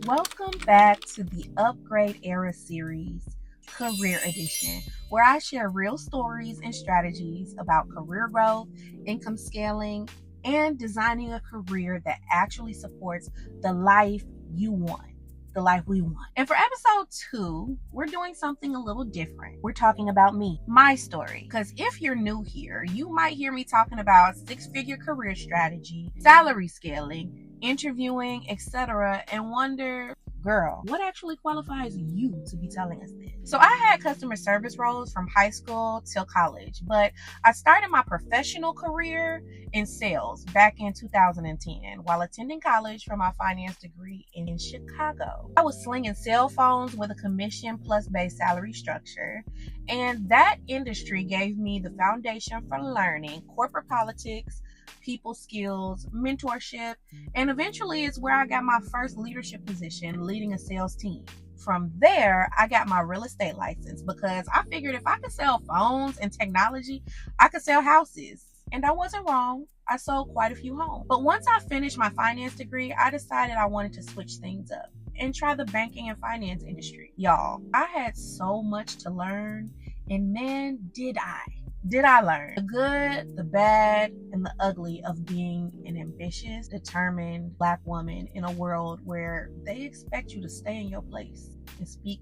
Welcome back to the Upgrade Era series, Career Edition, where I share real stories and strategies about career growth, income scaling, and designing a career that actually supports the life you want. The life we want. And for episode 2, we're doing something a little different. We're talking about me, my story. Because if you're new here, you might hear me talking about 6-figure career strategy, salary scaling, interviewing, etc., and wonder, girl, what actually qualifies you to be telling us this? So I had customer service roles from high school till college, but I started my professional career in sales back in 2010 while attending college for my finance degree in Chicago. I was slinging cell phones with a commission plus base salary structure, and that industry gave me the foundation for learning corporate politics, people skills, mentorship, and eventually it's where I got my first leadership position leading a sales team. From there, I got my real estate license because I figured if I could sell phones and technology, I could sell houses. And I wasn't wrong. I sold quite a few homes. But once I finished my finance degree, I decided I wanted to switch things up and try the banking and finance industry. Y'all, I had so much to learn, and man, did I learn the good, the bad, and the ugly of being an ambitious, determined Black woman in a world where they expect you to stay in your place and speak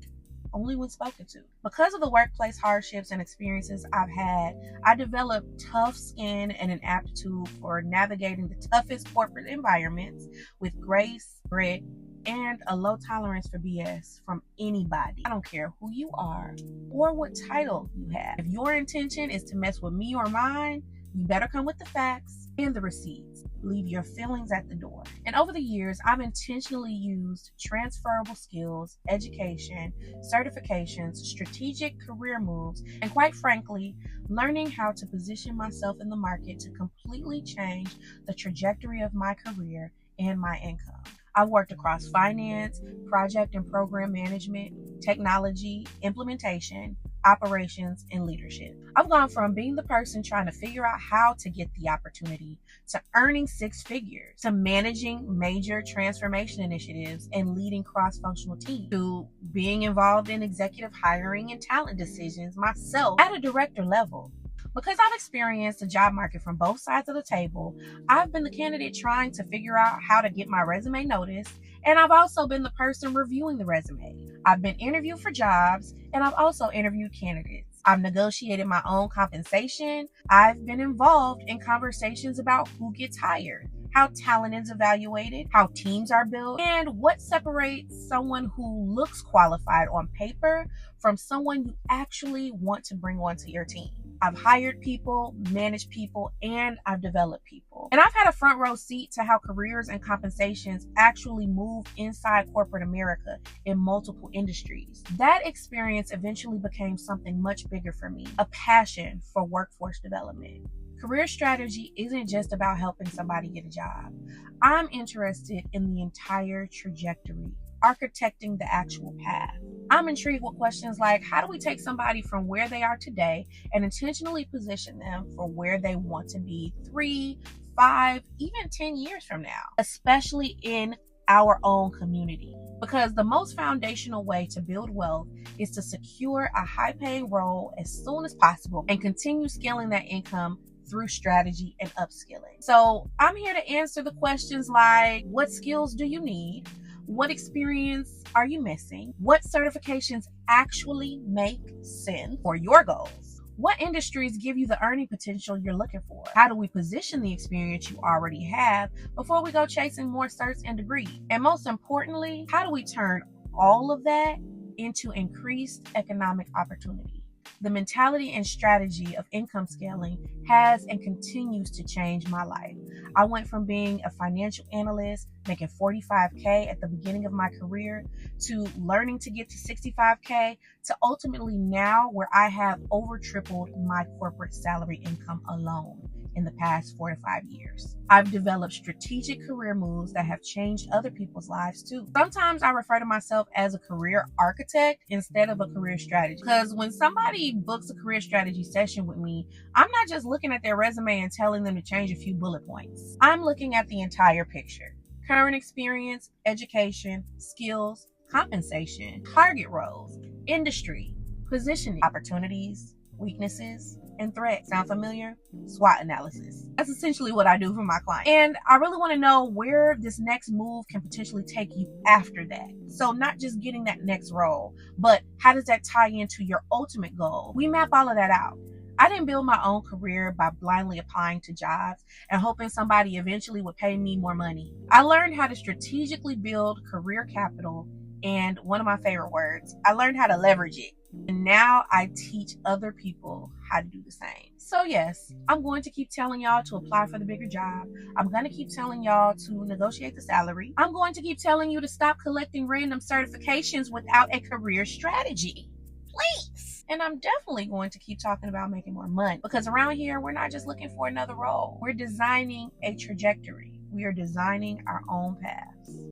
only when spoken to. Because of the workplace hardships and experiences I've had, I developed tough skin and an aptitude for navigating the toughest corporate environments with grace, grit, and a low tolerance for BS from anybody. I don't care who you are or what title you have. If your intention is to mess with me or mine, you better come with the facts and the receipts. Leave your feelings at the door. And over the years, I've intentionally used transferable skills, education, certifications, strategic career moves, and quite frankly, learning how to position myself in the market to completely change the trajectory of my career and my income. I've worked across finance, project and program management, technology, implementation, operations, and leadership. I've gone from being the person trying to figure out how to get the opportunity to earning 6 figures, to managing major transformation initiatives and leading cross-functional teams, to being involved in executive hiring and talent decisions myself at a director level. Because I've experienced the job market from both sides of the table, I've been the candidate trying to figure out how to get my resume noticed, and I've also been the person reviewing the resume. I've been interviewed for jobs, and I've also interviewed candidates. I've negotiated my own compensation. I've been involved in conversations about who gets hired, how talent is evaluated, how teams are built, and what separates someone who looks qualified on paper from someone you actually want to bring onto your team. I've hired people, managed people, and I've developed people. And I've had a front row seat to how careers and compensations actually move inside corporate America in multiple industries. That experience eventually became something much bigger for me, a passion for workforce development. Career strategy isn't just about helping somebody get a job. I'm interested in the entire trajectory, architecting the actual path. I'm intrigued with questions like, how do we take somebody from where they are today and intentionally position them for where they want to be 3, 5, even 10 years from now, especially in our own community? Because the most foundational way to build wealth is to secure a high-paying role as soon as possible and continue scaling that income through strategy and upskilling. So I'm here to answer the questions like, what skills do you need? What experience are you missing? What certifications actually make sense for your goals? What industries give you the earning potential you're looking for? How do we position the experience you already have before we go chasing more certs and degrees? And most importantly, how do we turn all of that into increased economic opportunity? The mentality and strategy of income scaling has and continues to change my life. I went from being a financial analyst making $45K at the beginning of my career to learning to get to $65K to ultimately now where I have over tripled my corporate salary income alone in the past 4 to 5 years. I've developed strategic career moves that have changed other people's lives too. Sometimes I refer to myself as a career architect instead of a career strategist, because when somebody books a career strategy session with me, I'm not just looking at their resume and telling them to change a few bullet points. I'm looking at the entire picture. current experience, education, skills, compensation, target roles, industry, positioning, opportunities, weaknesses, and threats. Sound familiar? SWOT analysis. That's essentially what I do for my clients. And I really want to know where this next move can potentially take you after that. So not just getting that next role, but how does that tie into your ultimate goal? We map all of that out. I didn't build my own career by blindly applying to jobs and hoping somebody eventually would pay me more money. I learned how to strategically build career capital, and one of my favorite words, I learned how to leverage it. And now I teach other people how to do the same. So yes, I'm going to keep telling y'all to apply for the bigger job. I'm going to keep telling y'all to negotiate the salary. I'm going to keep telling you to stop collecting random certifications without a career strategy. Please. And I'm definitely going to keep talking about making more money, because around here, we're not just looking for another role. We're designing a trajectory. We are designing our own paths.